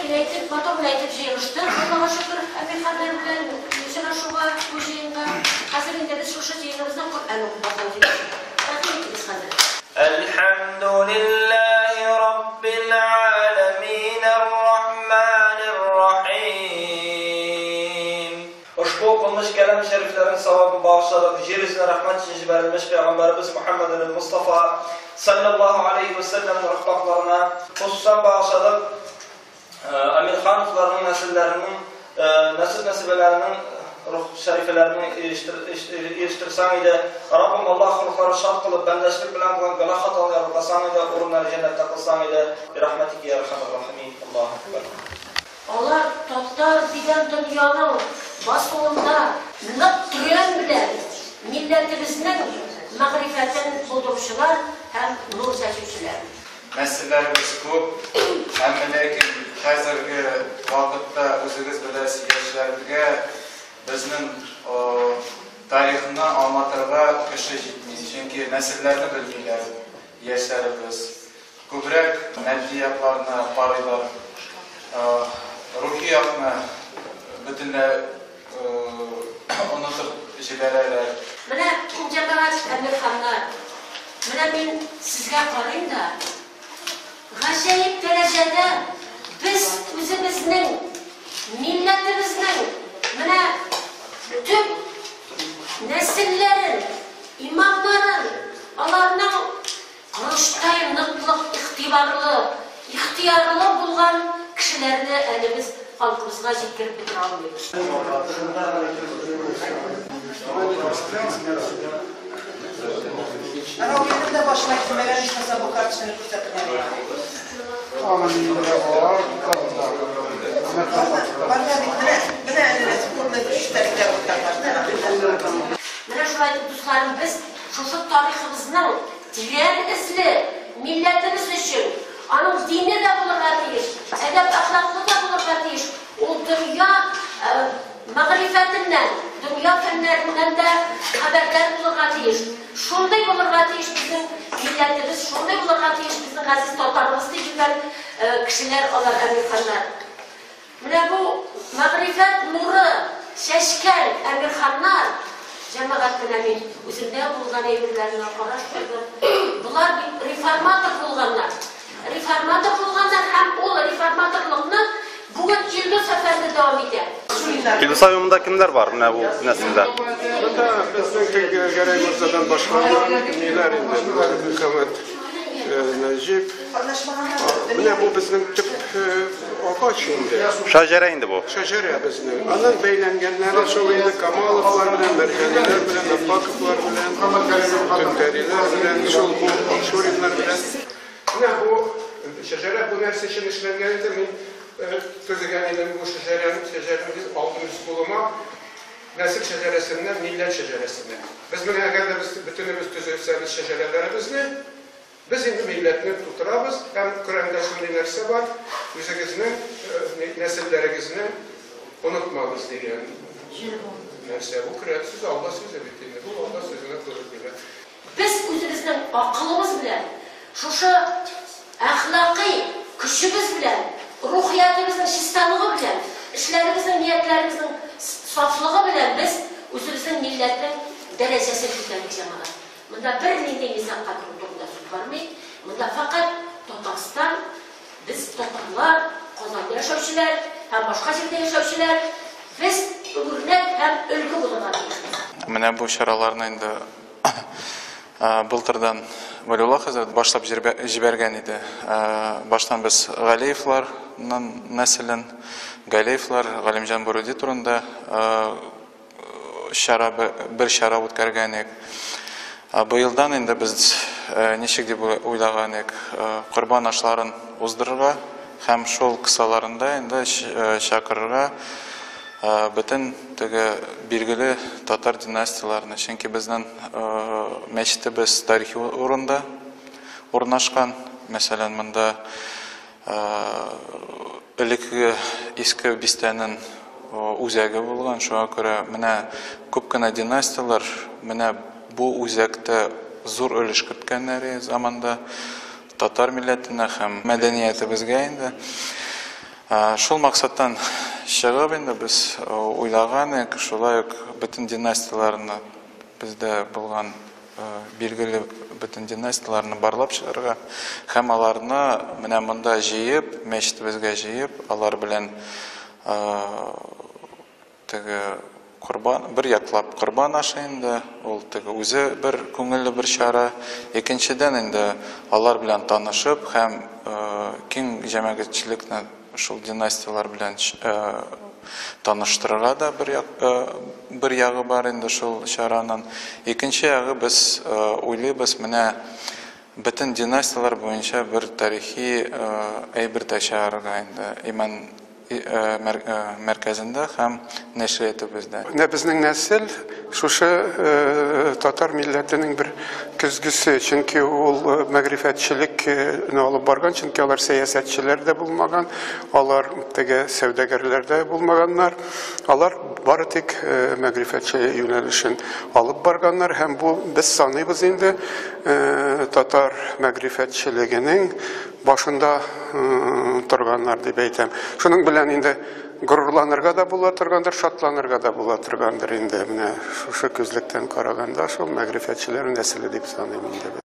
киләйтеп, матур беләйтеп җыелышты. Аллаһка шөкер, әмирханнар белән җыелышуга, бу җыенга хәзер инде без шушы җыеныбызда Коръән укып башладык. Рәхмәт итегез хәзер. Элхамдулиллаһи раббил аламин ар-рахманир рахим. Ushbu qilmish kalam shariflarining savobini bag'ishlab, yer yuzida rahmat uchun jibarilmish payg'ambarimiz Muhammad Mustafa sallallohu alayhi va sallamning ruhbaqlarini xususan bag'ishlab, Amirxonovlarning nasllarining nasib-nasibalarining ruh sharifalarini eshittirsang edi. Rabbim Alloh ruhlari shod qilib, bandashlik bilan qilgan gunoh xatolarni yo'qlasang edi, o'rinlarni jannatda qilsang edi. Bi rahmatika ya arhamar rohimin. Allohu akbar. Onlar Tatar degan dunyoning boshida naq turgan bilan millatimizning ma'rifatini to'lduruvchilar ham nur sochuvchilar. Meselelerimiz ko'p, hamma lekin hozirgi vaqtda o'zingiz bilasiz, yoshlarga bizning tarixini anlatırga kışı yetmeyiz. Çünkü nesillerni bilmeyler, yoshlarimiz ko'proq maddiyatlarni qaraylar, ruhiyatni butunlay unutib jiberarlar. Mana jamoat amirxonlar, mana men sizga qarayim da, g'ashayib darajada biz o'zimizning millatimizning mana tüm nesillerin, imamların, onlarning qurishday nıqliq, ixtiyorli bo'lgan kishilarni hali biz xalqimizga yetkazib bitira olmaymiz. Ana o yerinde başına gitmeden işmese bu kardeşini kurtartmaya. Mana shu aytib do'stlarim, biz shu tariximizning teran izli millatimiz uchun onun dini de bulurlar deyiş, edep ahlaklı da bulurlar deyiş, o dünya mağrifetinden, dünya fenlerinden de haberdar bulurlar deyiş. Şunday bulurlar deyiş bizim milletimiz, şunday bulurlar deyiş bizim aziz Tatarımız deyiciler kişiler olan Emirxanlar. Mana bu mağrifet nuru, şeşkel Emirxanlar, cemaat bilen üzerinde bulgan emirlerine qaraş koygan. Bunlar reformator bulganlar. Reformator bo'lganlar ham ol reformatorlikni bugun yilda safarda davom etadi. Filosofiyada kimlar bor mana bu naslda? Bunda bizning Garay Mirzadan boshqa nelar endi hukumat Najib. Mana bu bizning tip oqoch endi. Shajara endi bu. Shajara bizning. Andan baylanganlari shu endi Kamolovlar bilan, Marjanilar bilan, Nafakovlar bilan, Tuntarilar bilan, shu Shorinlar bilan. Mana bu shajara bu narsa için işlenganida men tuzgan edim bu shajarani oltimiz bo'lma nasib shajarasidan millat shajarasidan. Biz buni agarda biz butunimiz tuzilsamiz shajaralarimizni biz endi millatni tutiramiz. Ham Qur'onda shunday narsa bor, o'zingizni nasllarimizni unutmaymiz degan narsa. Bu Qur'onsiz Alloh so'zi bitildi. Bu Alloh so'zini ko'rib biz o'zimizning aqlimiz bilan şuşa ahlaki küçüğümüz bilen, ruhiyatimizin şistanlığı bilen, işlerimizin, niyetlerimizin saflığı bilen biz özümüzün milletin derecesini yükledik cemaat. Bunda bir neyden insan kadro durumda tutulmayı, bunda fakat Tatarstan, biz Tatarlar, Kazan'da yaşayışçılar, hem başka şekilde yaşayışçılar, biz örnek hem ölgü bulunmalıyız. Mana bu şaralarni endi былтырдан Валиулла хәзрәт башлап җибәргән иде. Баштан без Галиевларның нәселен, Галиевлар, Галимҗан Буруди турында бер шара үткәргән идек. Быелдан инде без ничек дип уйлаган идек, Корбан ашларын уздырырга һәм шул кысаларында инде чакырырга bütün teге билгеле татар династияларны, чөнки безнең мәчетебез тарихи урында урнашкан. Мәсәлән, монда элекке иске бистәнең үзәге булган. Шуңа күрә менә күп кенә династиялар менә бу үзәктә зур өлеш керткәннәр заманда татар милләтенә һәм мәдәниятебезгә инде. Шул максаттан чыгып инде без уйлаган идек, шулай ук бөтен династияларны бездә булган билгеле бөтен династияларны барлап чыгарга һәм аларны менә монда җыеп, мәчетебезгә җыеп, алар белән теге Корбан, бер яклап корбан ашы инде, ул теге үзе бер күңелле бер чара. Икенчедән инде алар белән танышып һәм киң җәмәгатьчелекне шул династиялар белән таныштырырга да бер ягы бар инде шул чараның. Икенче ягы без уйлыйбыз, менә бөтен династиялар буенча бер тарихи әйбер чыгарырга инде иман мәркәзендә һәм нәшр итүебездә. Безнең нәсел шушы татар милләтенең бер көзгесе, чөнки ул мәгърифәтчелекне алып барган, чөнки алар сәясәтчеләр дә булмаган, алар теге сәүдәгәрләр дә булмаганнар. Алар бары тик мәгърифәтче юнәлешен алып барганнар һәм бу без саныйбыз инде татар мәгърифәтчелегенең башында торганнар дип әйтәм. Шуның белән инде горурланырга да була торгандыр, шатланырга да була торгандыр инде. Менә шушы күзлектән караганда шул мәгърифәтчеләр нәселе дип саныйм инде.